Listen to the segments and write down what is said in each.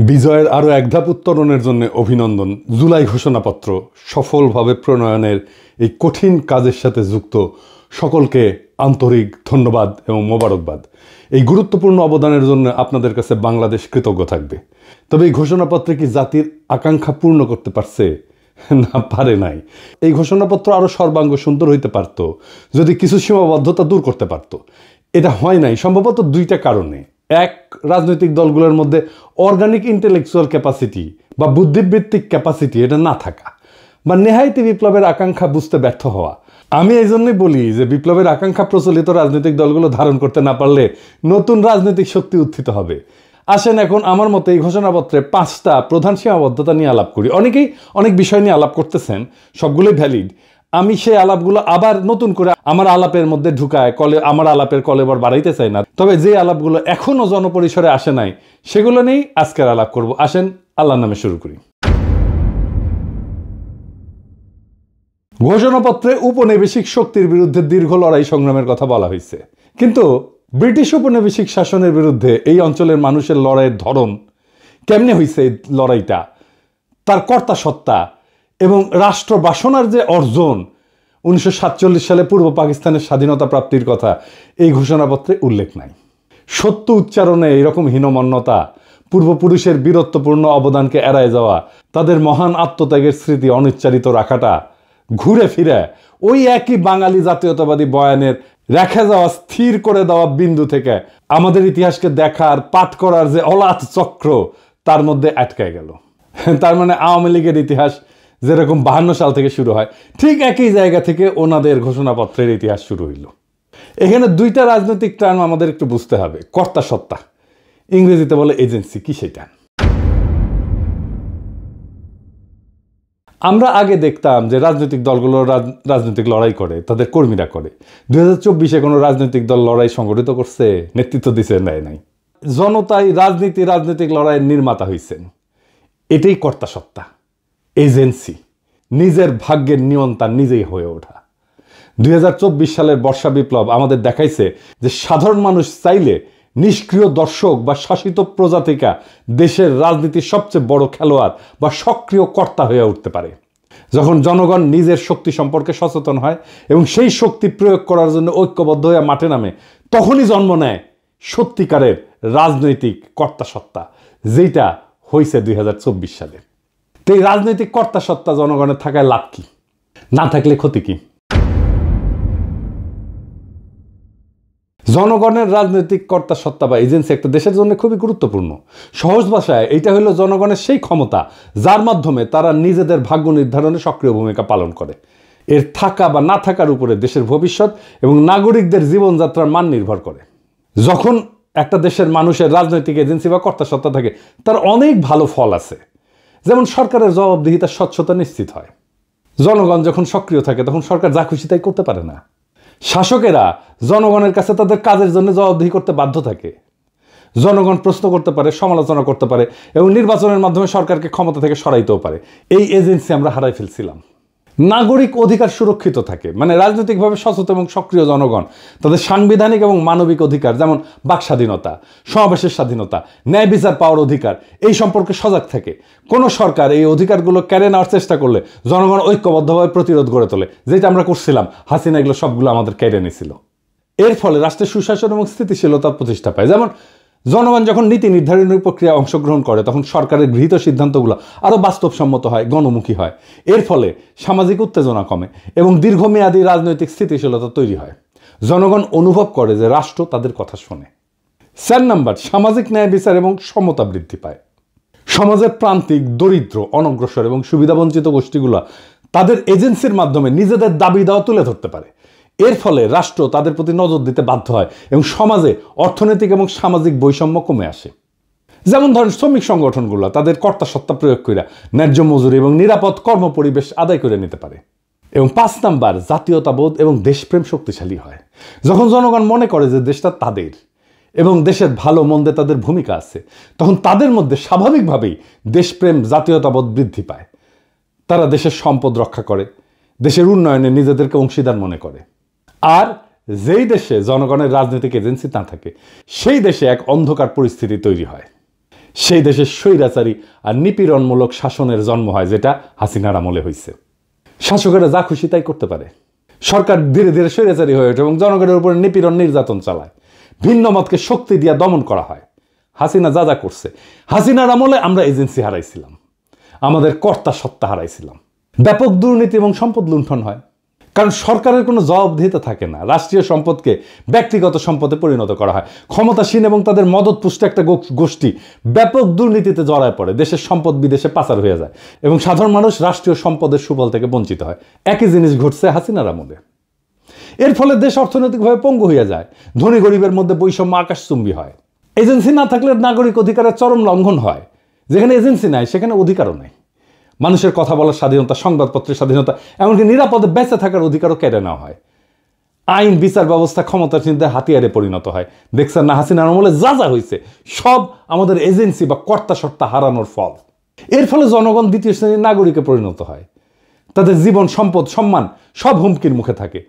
বিজয়ের আরও এক ধাপ উত্তরণের জন্য অভিনন্দন। জুলাই ঘোষণাপত্র সফলভাবে প্রণয়নের এই কঠিন কাজের সাথে যুক্ত সকলকে আন্তরিক ধন্যবাদ এবং মোবারকবাদ। এই গুরুত্বপূর্ণ অবদানের জন্য আপনাদের কাছে বাংলাদেশ কৃতজ্ঞ থাকবে। তবে এই ঘোষণাপত্রে কি জাতির আকাঙ্ক্ষা পূর্ণ করতে পারছে? না, পারে নাই। এই ঘোষণাপত্র আরও সর্বাঙ্গ সুন্দর হইতে পারত যদি কিছু সীমাবদ্ধতা দূর করতে পারত। এটা হয় নাই সম্ভবত দুইটা কারণে। এক, রাজনৈতিক দলগুলোর মধ্যে অর্গানিক ইন্টেলেকচুয়াল ক্যাপাসিটি বা বুদ্ধিবৃত্তিক ক্যাপাসিটি এটা না থাকা, বা নেহায়তি বিপ্লবের আকাঙ্ক্ষা বুঝতে ব্যর্থ হওয়া। আমি এই জন্যই বলি যে বিপ্লবের আকাঙ্ক্ষা প্রচলিত রাজনৈতিক দলগুলো ধারণ করতে না পারলে নতুন রাজনৈতিক শক্তি উত্থিত হবে। আসেন এখন আমার মতে এই ঘোষণাপত্রে 5টা প্রধান সীমাবদ্ধতা নিয়ে আলাপ করি। অনেকেই অনেক বিষয় নিয়ে আলাপ করতেছেন, সবগুলোই ভ্যালিড। আমি সেই আলাপগুলো আবার নতুন করে আমার আলাপের মধ্যে ঢুকায় আমার আলাপের কলেবর বাড়াইতে চাই না। তবে যে আলাপগুলো এখনো জনপরিসরে আসে নাই সেগুলো নিয়েই আজকের আলাপ করব। আসেন আল্লাহর নামে শুরু করি। ঘোষণাপত্রে উপনিবেশিক শক্তির বিরুদ্ধে দীর্ঘ লড়াই সংগ্রামের কথা বলা হয়েছে, কিন্তু ব্রিটিশ উপনিবেশিক শাসনের বিরুদ্ধে এই অঞ্চলের মানুষের লড়াইয়ের ধরন কেমনে হয়েছে, এই লড়াইটা, তার কর্তা সত্তা এবং রাষ্ট্র বাসনার যে অর্জন 1947 সালে পূর্ব পাকিস্তানের স্বাধীনতা প্রাপ্তির কথা এই ঘোষণাপত্রে উল্লেখ নাই। সত্য উচ্চারণে এরকম হীনমন্যতা, পূর্বপুরুষের বীরত্বপূর্ণ অবদানকে এড়ায় যাওয়া, তাদের মহান আত্মত্যাগের স্মৃতি অনিচ্চারিত রাখাটা ঘুরে ফিরে ওই একই বাঙালি জাতীয়তাবাদী বয়ানের রেখে যাওয়া, স্থির করে দেওয়া বিন্দু থেকে আমাদের ইতিহাসকে দেখার, পাঠ করার যে অলাথ চক্র তার মধ্যে আটকায় গেল। তার মানে আওয়ামী লীগের ইতিহাস যেরকম 52 সাল থেকে শুরু হয়, ঠিক একই জায়গা থেকে ওনাদের ঘোষণাপত্রের ইতিহাস শুরু হইল। এখানে দুইটা রাজনৈতিক টার্ম আমাদের একটু বুঝতে হবে। কর্তা সত্তা, ইংরেজিতে বলে এজেন্সি, কি সেটা? আমরা আগে দেখতাম যে রাজনৈতিক দলগুলো রাজনৈতিক লড়াই করে, তাদের কর্মীরা করে। 2024-এ কোনো রাজনৈতিক দল লড়াই সংগঠিত করছে, নেতৃত্ব দিছে? নেয় নাই। জনতাই রাজনৈতিক লড়াইয়ের নির্মাতা হয়েছেন। এটাই কর্তা সত্তা, এজেন্সি, নিজের ভাগ্যের নিয়ন্তা নিজেই হয়ে ওঠা। 2024 সালের বর্ষা বিপ্লব আমাদের দেখাইছে যে সাধারণ মানুষ চাইলে নিষ্ক্রিয় দর্শক বা শাসিত প্রজাতিকা দেশের রাজনীতির সবচেয়ে বড় খেলোয়াড় বা সক্রিয় কর্তা হয়ে উঠতে পারে। যখন জনগণ নিজের শক্তি সম্পর্কে সচেতন হয় এবং সেই শক্তি প্রয়োগ করার জন্য ঐক্যবদ্ধ হয়ে মাঠে নামে, তখনই জন্ম নেয় সত্যিকারের রাজনৈতিক কর্তা সত্তা, যেটা হয়েছে 2024 সালে। তো এই রাজনৈতিক কর্তা সত্তা জনগণের থাকায় লাভ কি, না থাকলে ক্ষতি কি? জনগণের রাজনৈতিক কর্তা সত্তা বা এজেন্সি একটা দেশের জন্য খুবই গুরুত্বপূর্ণ। সহজ ভাষায় এইটা হলো জনগণের সেই ক্ষমতা যার মাধ্যমে তারা নিজেদের ভাগ্য নির্ধারণে সক্রিয় ভূমিকা পালন করে। এর থাকা বা না থাকার উপরে দেশের ভবিষ্যৎ এবং নাগরিকদের জীবনযাত্রার মান নির্ভর করে। যখন একটা দেশের মানুষের রাজনৈতিক এজেন্সি বা কর্তা সত্তা থাকে, তার অনেক ভালো ফল আছে। যেমন সরকারের জবাবদিহিতার স্বচ্ছতা নিশ্চিত হয়। জনগণ যখন সক্রিয় থাকে তখন সরকার যা খুশি তাই করতে পারে না। শাসকেরা জনগণের কাছে তাদের কাজের জন্য জবাবদিহি করতে বাধ্য থাকে। জনগণ প্রশ্ন করতে পারে, সমালোচনা করতে পারে এবং নির্বাচনের মাধ্যমে সরকারকে ক্ষমতা থেকে সরাইতেও পারে। এই এজেন্সি আমরা হারাই ফেলছিলাম। নাগরিক অধিকার সুরক্ষিত থাকে, মানে রাজনৈতিকভাবে সচেতন এবং সক্রিয় জনগণ তাদের সাংবিধানিক এবং মানবিক অধিকার, যেমন বাক স্বাধীনতা, সমাবেশের স্বাধীনতা, ন্যায় বিচার পাওয়ার অধিকার, এই সম্পর্কে সজাগ থাকে। কোনো সরকার এই অধিকারগুলো কেড়ে নেওয়ার চেষ্টা করলে জনগণ ঐক্যবদ্ধভাবে প্রতিরোধ গড়ে তোলে, যেটা আমরা করছিলাম। হাসিনা এগুলো সবগুলো আমাদের কেড়ে নিয়েছিল। এর ফলে রাষ্ট্রের সুশাসন এবং স্থিতিশীলতা প্রতিষ্ঠা পায়। যেমন জনগণ যখন নীতি নির্ধারণের প্রক্রিয়ায় অংশগ্রহণ করে তখন সরকারের গৃহীত সিদ্ধান্তগুলো আরও বাস্তবসম্মত হয়, গণমুখী হয়। এর ফলে সামাজিক উত্তেজনা কমে এবং দীর্ঘমেয়াদী রাজনৈতিক স্থিতিশীলতা তৈরি হয়। জনগণ অনুভব করে যে রাষ্ট্র তাদের কথা শোনে। 4 নাম্বার, সামাজিক ন্যায় বিচার এবং সমতা বৃদ্ধি পায়। সমাজের প্রান্তিক, দরিদ্র, অনগ্রসর এবং সুবিধাবঞ্চিত গোষ্ঠীগুলো তাদের এজেন্সির মাধ্যমে নিজেদের দাবি দাওয়া তুলে ধরতে পারে। এর ফলে রাষ্ট্র তাদের প্রতি নজর দিতে বাধ্য হয় এবং সমাজে অর্থনৈতিক এবং সামাজিক বৈষম্য কমে আসে। যেমন ধরেন শ্রমিক সংগঠনগুলো তাদের কর্তা সত্তা প্রয়োগ করে ন্যায্য মজুরি এবং নিরাপদ কর্মপরিবেশ আদায় করে নিতে পারে। এবং 5 নাম্বার, জাতীয়তাবোধ এবং দেশপ্রেম শক্তিশালী হয়। যখন জনগণ মনে করে যে দেশটা তাদের এবং দেশের ভালো মন্দে তাদের ভূমিকা আছে, তখন তাদের মধ্যে স্বাভাবিকভাবেই দেশপ্রেম, জাতীয়তাবোধ বৃদ্ধি পায়। তারা দেশের সম্পদ রক্ষা করে, দেশের উন্নয়নে নিজেদেরকে অংশীদার মনে করে। আর যেই দেশে জনগণের রাজনৈতিক এজেন্সি না থাকে সেই দেশে এক অন্ধকার পরিস্থিতি তৈরি হয়। সেই দেশের স্বৈরাচারী আর নিপীড়নমূলক শাসনের জন্ম হয়, যেটা হাসিনার আমলে হয়েছে। শাসকেরা যা খুশি তাই করতে পারে। সরকার ধীরে ধীরে স্বৈরাচারী হয়ে ওঠে এবং জনগণের উপরে নিপীড়ন নির্যাতন চালায়। ভিন্ন মতকে শক্তি দিয়ে দমন করা হয়। হাসিনা যা যা করছে, হাসিনার আমলে আমরা এজেন্সি হারাইছিলাম, আমাদের কর্তা সত্তা হারাইছিলাম। ব্যাপক দুর্নীতি এবং সম্পদ লুণ্ঠন হয়, কারণ সরকারের কোনো জবাবদিহিতা থাকে না। রাষ্ট্রীয় সম্পদকে ব্যক্তিগত সম্পদে পরিণত করা হয়। ক্ষমতাসীন এবং তাদের মদতপুষ্ট একটা গোষ্ঠী ব্যাপক দুর্নীতিতে জড়ায় পড়ে, দেশের সম্পদ বিদেশে পাচার হয়ে যায় এবং সাধারণ মানুষ রাষ্ট্রীয় সম্পদের সুফল থেকে বঞ্চিত হয়। একই জিনিস ঘটছে হাসিনার আমলে। এর ফলে দেশ অর্থনৈতিকভাবে পঙ্গু হয়ে যায়, ধনী গরিবের মধ্যে বৈষম্য আকাশচুম্বী হয়। এজেন্সি না থাকলে নাগরিক অধিকারের চরম লঙ্ঘন হয়। যেখানে এজেন্সি নাই সেখানে অধিকারও নাই। মানুষের কথা বলার স্বাধীনতা, সংবাদপত্রের স্বাধীনতা, এমনকি নিরাপদে বেঁচে থাকার অধিকারও কেড়ে নেওয়া হয়। আইন বিচার ব্যবস্থা ক্ষমতাসীনদের হাতিয়ারে পরিণত হয়। দেখছেন না হাসিনার আমলে যা যা হয়েছে, সব আমাদের এজেন্সি বা কর্তা সত্তা হারানোর ফল। এর ফলে জনগণ দ্বিতীয় শ্রেণীর নাগরিকে পরিণত হয়। তাদের জীবন, সম্পদ, সম্মান সব হুমকির মুখে থাকে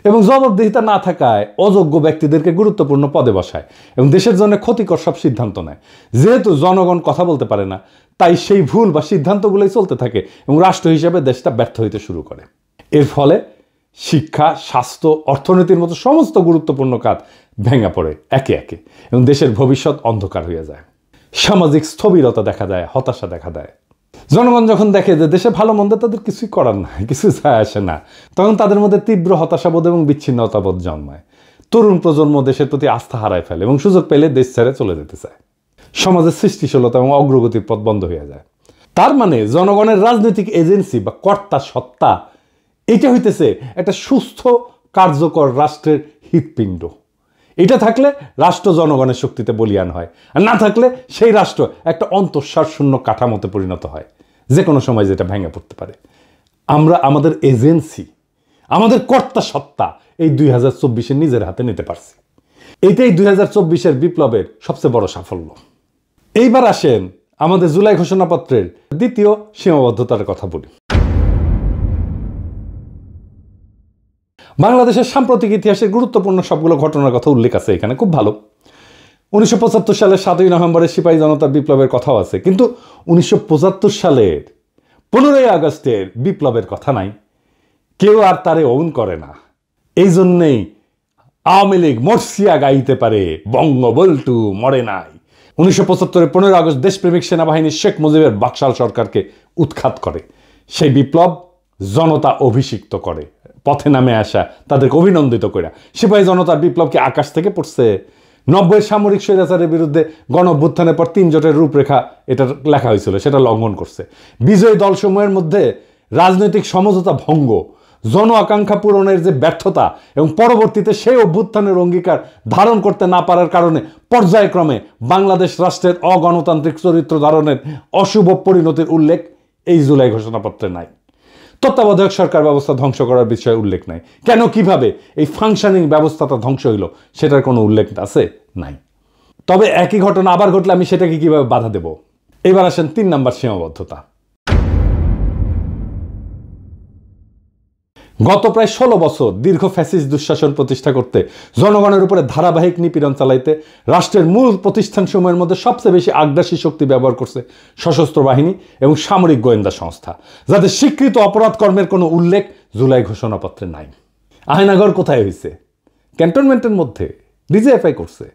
এবং জবাবদিহিতা না থাকায় অযোগ্য ব্যক্তিদেরকে গুরুত্বপূর্ণ পদে বসায় এবং দেশের জন্য ক্ষতিকর সব সিদ্ধান্ত নেয়। যেহেতু জনগণ কথা বলতে পারে না, তাই সেই ভুল বা সিদ্ধান্তগুলোই চলতে থাকে এবং রাষ্ট্র হিসেবে দেশটা ব্যর্থ হইতে শুরু করে। এর ফলে শিক্ষা, স্বাস্থ্য, অর্থনীতির মতো সমস্ত গুরুত্বপূর্ণ কাজ ভেঙে পড়ে একে একে এবং দেশের ভবিষ্যৎ অন্ধকার হয়ে যায়। সামাজিক স্থবিরতা দেখা দেয়, হতাশা দেখা দেয়। জনগণ যখন দেখে যে দেশে ভালো মন্দ তাদের কিছুই করার নাই, কিছু যায় আসে না, তখন তাদের মধ্যে তীব্র হতাশাবোধ এবং বিচ্ছিন্নতাবোধ জন্মায়। তরুণ প্রজন্ম দেশের প্রতি আস্থা হারায় ফেলে এবং সুযোগ পেলে দেশ ছেড়ে চলে যেতে চায়। সমাজের সৃষ্টিশীলতা এবং অগ্রগতির পথ বন্ধ হয়ে যায়। তার মানে জনগণের রাজনৈতিক এজেন্সি বা কর্তা সত্তা, এটা হইতেছে একটা সুস্থ কার্যকর রাষ্ট্রের হৃৎপিণ্ড। এটা থাকলে রাষ্ট্র জনগণের শক্তিতে বলীয়ান হয়, আর না থাকলে সেই রাষ্ট্র একটা অন্তঃসার শূন্য কাঠামোতে পরিণত হয়, যে কোনো সময় যেটা ভেঙে পড়তে পারে। আমরা আমাদের এজেন্সি, আমাদের কর্তা সত্তা এই 2024-এ নিজের হাতে নিতে পারছি। এটাই 2024-এর বিপ্লবের সবচেয়ে বড় সাফল্য। এইবার আসেন আমাদের জুলাই ঘোষণাপত্রের দ্বিতীয় সীমাবদ্ধতার কথা বলি। বাংলাদেশের সাম্প্রতিক ইতিহাসের গুরুত্বপূর্ণ সবগুলো ঘটনার কথা উল্লেখ আছে এখানে, খুব ভালো। 1975 সালের 7ই নভেম্বরের সিপাহী জনতার বিপ্লবের কথাও আছে, কিন্তু 1975 সালের 15ই আগস্টের বিপ্লবের কথা নাই। কেউ আর তারে ওন করে না। এই জন্যেই আওয়ামী লীগ মর্সিয়া গাইতে পারে, বঙ্গবল্টু মরে নাই। 1975-এর 15 আগস্ট দেশপ্রেমিক সেনাবাহিনী শেখ মুজিবের বাকশাল সরকারকে উৎখাত করে। সেই বিপ্লব জনতা অভিষিক্ত করে, পথে নামে আসা তাদেরকে অভিনন্দিত করে। সিপাহী জনতার বিপ্লবকে আকাশ থেকে পড়ছে। 90-এর সামরিক স্বৈরাচারের বিরুদ্ধে গণ অভ্যুত্থানের পর 3 জোটের রূপরেখা এটা লেখা হয়েছিল, সেটা লঙ্ঘন করছে। বিজয়ী দলসমূহের মধ্যে রাজনৈতিক সমঝোতা ভঙ্গ, জন আকাঙ্ক্ষা পূরণের যে ব্যর্থতা এবং পরবর্তীতে সেই অভ্যুত্থানের অঙ্গীকার ধারণ করতে না পারার কারণে পর্যায়ক্রমে বাংলাদেশ রাষ্ট্রের অগণতান্ত্রিক চরিত্র ধারণের অশুভ পরিণতির উল্লেখ এই জুলাই ঘোষণাপত্রে নাই। তত্ত্বাবধায়ক সরকার ব্যবস্থা ধ্বংস করার বিষয়ে উল্লেখ নাই। কেন, কিভাবে এই ফাংশনিং ব্যবস্থাটা ধ্বংস হইল সেটার কোনো উল্লেখ আছে? নাই। তবে একই ঘটনা আবার ঘটলে আমি সেটাকে কিভাবে বাধা দেব? এবার আসেন 3 নম্বর সীমাবদ্ধতা। গত প্রায় 16 বছর দীর্ঘ ফ্যাসিস্ট দুঃশাসন প্রতিষ্ঠা করতে, জনগণের উপরে ধারাবাহিক নিপীড়ন চালাইতে রাষ্ট্রের মূল প্রতিষ্ঠানসমূহের মধ্যে সবচেয়ে বেশি আগ্রাসী শক্তি ব্যবহার করছে সশস্ত্র বাহিনী এবং সামরিক গোয়েন্দা সংস্থা, যাদের স্বীকৃত অপরাধ কর্মের কোনো উল্লেখ জুলাই ঘোষণাপত্রে নাই। আয়নাঘর কোথায় হয়েছে? ক্যান্টনমেন্টের মধ্যে ডিজিএফআই করছে।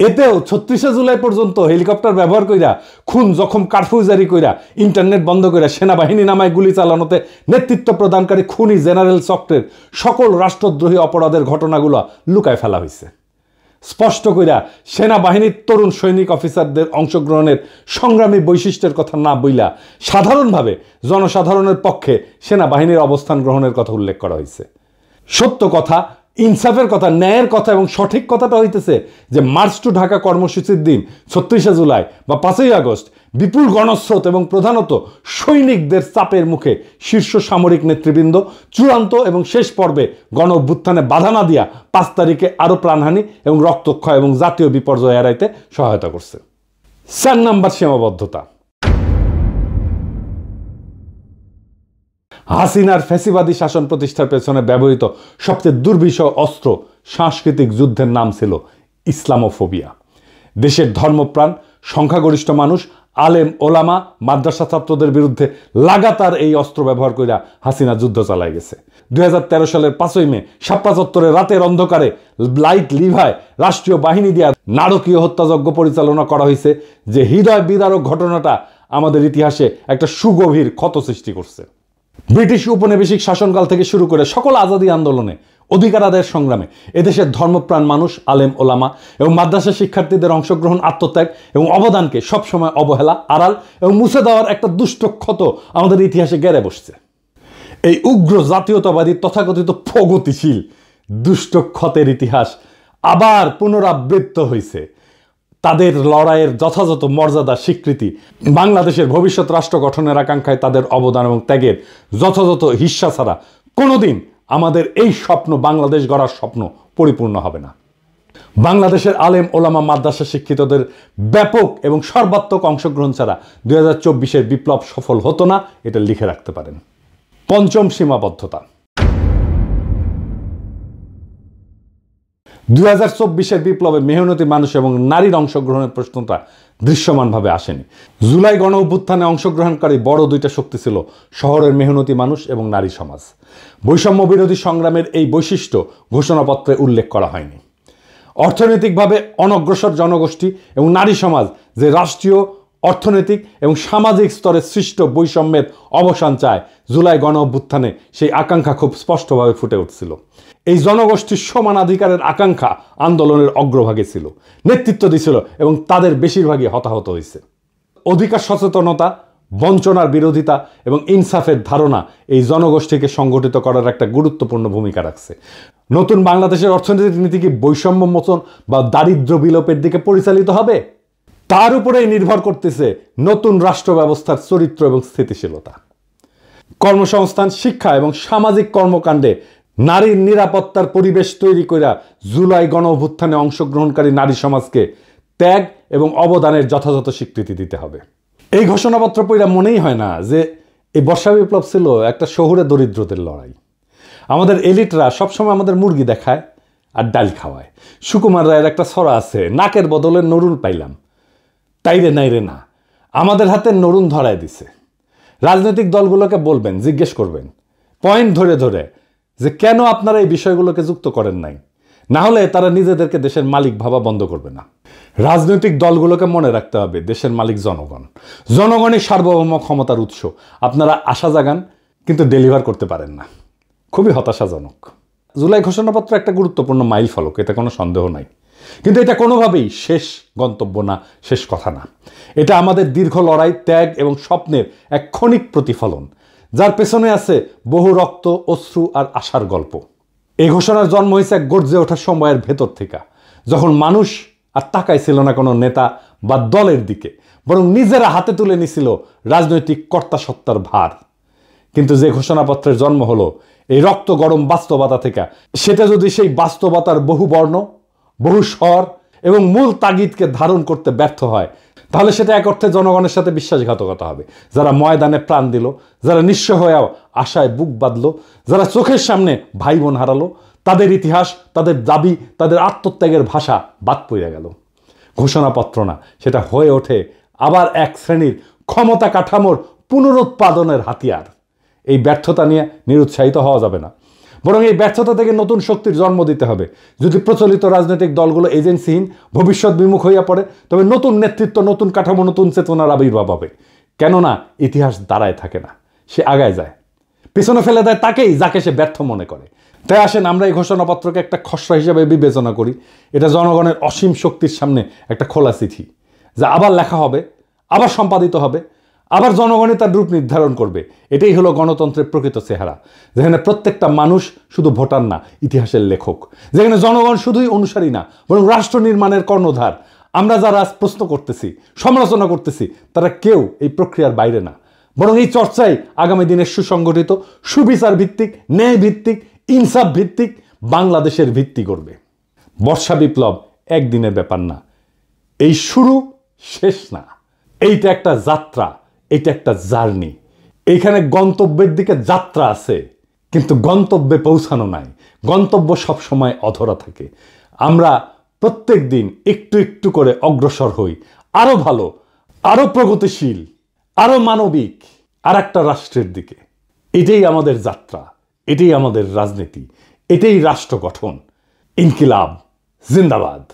এতেও 36শে জুলাই পর্যন্ত হেলিকপ্টার ব্যবহার কইরা, খুন জখম কারফিউ জারি কইরা, ইন্টারনেট বন্ধ কইরা সেনাবাহিনী নামায় গুলি চালানোতে নেতৃত্ব প্রদানকারী খুনি জেনারেল চক্রের সকল রাষ্ট্রদ্রোহী অপরাধের ঘটনাগুলো লুকায় ফেলা হয়েছে। স্পষ্ট কইরা সেনাবাহিনীর তরুণ সৈনিক অফিসারদের অংশগ্রহণের সংগ্রামী বৈশিষ্ট্যের কথা না বইলা সাধারণভাবে জনসাধারণের পক্ষে সেনাবাহিনীর অবস্থান গ্রহণের কথা উল্লেখ করা হয়েছে। সত্য কথা, ইনসাফের কথা, ন্যায়ের কথা এবং সঠিক কথাটা হইতেছে যে মার্চ টু ঢাকা কর্মসূচির দিন 36শে জুলাই বা 5ই আগস্ট বিপুল গণস্রোত এবং প্রধানত সৈনিকদের চাপের মুখে শীর্ষ সামরিক নেতৃবৃন্দ চূড়ান্ত এবং শেষ পর্বে গণ অভ্যুত্থানে বাধা না দিয়া 5 তারিখে আরও প্রাণহানি এবং রক্তক্ষয় এবং জাতীয় বিপর্যয় এড়াইতে সহায়তা করছে। 4 নম্বর সীমাবদ্ধতা। হাসিনার ফ্যাসিবাদী শাসন প্রতিষ্ঠার পেছনে ব্যবহৃত সবচেয়ে দুর্বিষহ অস্ত্র সাংস্কৃতিক যুদ্ধের নাম ছিল ইসলামোফোবিয়া। দেশের ধর্মপ্রাণ সংখ্যাগরিষ্ঠ মানুষ, আলেম ওলামা, মাদ্রাসা ছাত্রদের বিরুদ্ধে লাগাতার এই অস্ত্র ব্যবহার করে হাসিনা যুদ্ধ চালায় গেছে। 2013 সালের 5ই মে শাপলা চত্বরে রাতের অন্ধকারে লাইট লিভায় রাষ্ট্রীয় বাহিনী দিয়ে নারকীয় হত্যাযজ্ঞ পরিচালনা করা হয়েছে, যে হৃদয় বিদারক ঘটনাটা আমাদের ইতিহাসে একটা সুগভীর ক্ষত সৃষ্টি করছে। ব্রিটিশ উপনিবেশিক শাসনকাল থেকে শুরু করে সকল আজাদী আন্দোলনে, অধিকার আদায়ের সংগ্রামে এদেশের ধর্মপ্রাণ মানুষ, আলেম ওলামা এবং মাদ্রাসা শিক্ষার্থীদের অংশগ্রহণ, আত্মত্যাগ এবং অবদানকে সবসময় অবহেলা, আড়াল এবং মুছে দেওয়ার একটা দুষ্ট ক্ষত আমাদের ইতিহাসে গেড়ে বসছে। এই উগ্র জাতীয়তাবাদী তথাকথিত প্রগতিশীল দুষ্ট ক্ষতের ইতিহাস আবার পুনরাবৃত্ত হয়েছে। তাদের লড়াইয়ের যথাযথ মর্যাদা স্বীকৃতি, বাংলাদেশের ভবিষ্যৎ রাষ্ট্র গঠনের আকাঙ্ক্ষায় তাদের অবদান এবং ত্যাগের যথাযথ হিস্সা ছাড়া কোনোদিন আমাদের এই স্বপ্ন, বাংলাদেশ গড়ার স্বপ্ন পরিপূর্ণ হবে না। বাংলাদেশের আলেম ওলামা মাদ্রাসা শিক্ষিতদের ব্যাপক এবং সর্বাত্মক অংশগ্রহণ ছাড়া 2024-এর বিপ্লব সফল হতো না, এটা লিখে রাখতে পারেন। পঞ্চম সীমাবদ্ধতা। 2024-এর বিপ্লবে মেহনতি মানুষ এবং নারীর অংশগ্রহণের প্রশ্নটা দৃশ্যমানভাবে আসেনি। জুলাই গণ অভ্যুত্থানে অংশগ্রহণকারী বড় দুইটা শক্তি ছিল শহরের মেহনতি মানুষ এবং নারী সমাজ। বৈষম্য বিরোধী সংগ্রামের এই বৈশিষ্ট্য ঘোষণাপত্রে উল্লেখ করা হয়নি। অর্থনৈতিকভাবে অনগ্রসর জনগোষ্ঠী এবং নারী সমাজ যে রাষ্ট্রীয়, অর্থনৈতিক এবং সামাজিক স্তরে সৃষ্ট বৈষম্যের অবসান চায়, জুলাই গণ অভ্যুত্থানে সেই আকাঙ্ক্ষা খুব স্পষ্টভাবে ফুটে উঠছিল। এই জনগোষ্ঠীর সমানাধিকারের আকাঙ্ক্ষা আন্দোলনের অগ্রভাগে ছিল, নেতৃত্ব দিছিল এবং তাদের বেশিরভাগই হতাহত হয়েছে। অধিকার সচেতনতা, বঞ্চনার বিরোধিতা এবং ইনসাফের ধারণা এই জনগোষ্ঠীকে সংগঠিত করার একটা গুরুত্বপূর্ণ ভূমিকা রাখছে। নতুন বাংলাদেশের অর্থনৈতিক নীতি কি বৈষম্য মোচন বা দারিদ্র্য বিলোপের দিকে পরিচালিত হবে? তার উপরেই নির্ভর করতেছে নতুন রাষ্ট্র ব্যবস্থার চরিত্র এবং স্থিতিশীলতা। কর্মসংস্থান, শিক্ষা এবং সামাজিক কর্মকাণ্ডে নারীর নিরাপত্তার পরিবেশ তৈরি করে জুলাই গণ অভ্যুত্থানে অংশগ্রহণকারী নারী সমাজকে ত্যাগ এবং অবদানের যথাযথ স্বীকৃতি দিতে হবে। এই ঘোষণাপত্র পড়া মনেই হয় না যে এই বর্ষা বিপ্লব ছিল একটা শহুরে দরিদ্রদের লড়াই। আমাদের এলিটরা সবসময় আমাদের মুরগি দেখায় আর ডাল খাওয়ায়। সুকুমার রায়ের একটা ছড়া আছে, নাকের বদলে নরুন পাইলাম, তাইরে নাইরে না, আমাদের হাতে নরুন ধরায় দিছে। রাজনৈতিক দলগুলোকে বলবেন, জিজ্ঞেস করবেন পয়েন্ট ধরে ধরে যে কেন আপনারা এই বিষয়গুলোকে যুক্ত করেন নাই, না হলে তারা নিজেদেরকে দেশের মালিক ভাবা বন্ধ করবে না। রাজনৈতিক দলগুলোকে মনে রাখতে হবে দেশের মালিক জনগণ, জনগণই সার্বভৌম ক্ষমতার উৎস। আপনারা আশা জাগান কিন্তু ডেলিভার করতে পারেন না, খুবই হতাশাজনক। জুলাই ঘোষণাপত্র একটা গুরুত্বপূর্ণ মাইল ফলক, এতে কোনো সন্দেহ নাই, কিন্তু এটা কোনোভাবেই শেষ গন্তব্য না, শেষ কথা না। এটা আমাদের দীর্ঘ লড়াই, ত্যাগ এবং স্বপ্নের এক ক্ষণিক প্রতিফলন, যার পেছনে আছে বহু রক্ত, অশ্রু আর আশার গল্প। এই ঘোষণার জন্ম হয়েছে এক গর্জে ওঠার সময়ের ভেতর থেকে, যখন মানুষ আর তাকাইছিল না কোনো নেতা বা দলের দিকে, বরং নিজেরা হাতে তুলে নিছিল রাজনৈতিক কর্তাসত্তার ভার। কিন্তু যে ঘোষণাপত্রের জন্ম হলো এই রক্ত গরম বাস্তবতা থেকে, সেটা যদি সেই বাস্তবতার বহু বর্ণ, বহু স্বর এবং মূল তাগিদকে ধারণ করতে ব্যর্থ হয়, তাহলে সেটা এক অর্থে জনগণের সাথে বিশ্বাসঘাতকতা হবে। যারা ময়দানে প্রাণ দিল, যারা নিঃস্ব হয়েও আশায় বুক বাঁধল, যারা চোখের সামনে ভাই বোন হারালো, তাদের ইতিহাস, তাদের দাবি, তাদের আত্মত্যাগের ভাষা বাদ পড়ে গেল। ঘোষণাপত্র না, সেটা হয়ে ওঠে আবার এক শ্রেণীর ক্ষমতা কাঠামোর পুনরুৎপাদনের হাতিয়ার। এই ব্যর্থতা নিয়ে নিরুৎসাহিত হওয়া যাবে না, বরং এই ব্যর্থতা থেকে নতুন শক্তির জন্ম দিতে হবে। যদি প্রচলিত রাজনৈতিক দলগুলো এজেন্সিহীন, ভবিষ্যৎ বিমুখ হইয়া পড়ে, তবে নতুন নেতৃত্ব, নতুন কাঠামো, নতুন চেতনার আবির্ভাব হবে। কেননা ইতিহাস দাঁড়ায় থাকে না, সে আগায় যায়, পেছনে ফেলে দেয় তাকেই যাকে সে ব্যর্থ মনে করে। তাই আসেন আমরা এই ঘোষণাপত্রকে একটা খসড়া হিসেবে বিবেচনা করি। এটা জনগণের অসীম শক্তির সামনে একটা খোলা চিঠি, যা আবার লেখা হবে, আবার সম্পাদিত হবে, আবার জনগণই তার রূপ নির্ধারণ করবে। এটাই হলো গণতন্ত্রের প্রকৃত চেহারা, যেখানে প্রত্যেকটা মানুষ শুধু ভোটার না, ইতিহাসের লেখক, যেখানে জনগণ শুধুই অনুসারী না, বরং রাষ্ট্র নির্মাণের কর্ণধার। আমরা যারা আজ প্রশ্ন করতেছি, সমালোচনা করতেছি, তারা কেউ এই প্রক্রিয়ার বাইরে না, বরং এই চর্চাই আগামী দিনের সুসংগঠিত, সুবিচার ভিত্তিক, ন্যায় ভিত্তিক, ইনসাফ ভিত্তিক বাংলাদেশের ভিত্তি করবে। বর্ষা বিপ্লব একদিনের ব্যাপার না, এই শুরু, শেষ না। এইটা একটা যাত্রা, এটা একটা জার্নি। এইখানে গন্তব্যের দিকে যাত্রা আছে, কিন্তু গন্তব্যে পৌঁছানো নাই। গন্তব্য সবসময় অধরা থাকে। আমরা প্রত্যেক দিন একটু একটু করে অগ্রসর হই, আরো ভালো, আরো প্রগতিশীল, আরো মানবিক আর একটা রাষ্ট্রের দিকে। এটাই আমাদের যাত্রা, এটাই আমাদের রাজনীতি, এটাই রাষ্ট্র গঠন। ইনকিলাব জিন্দাবাদ।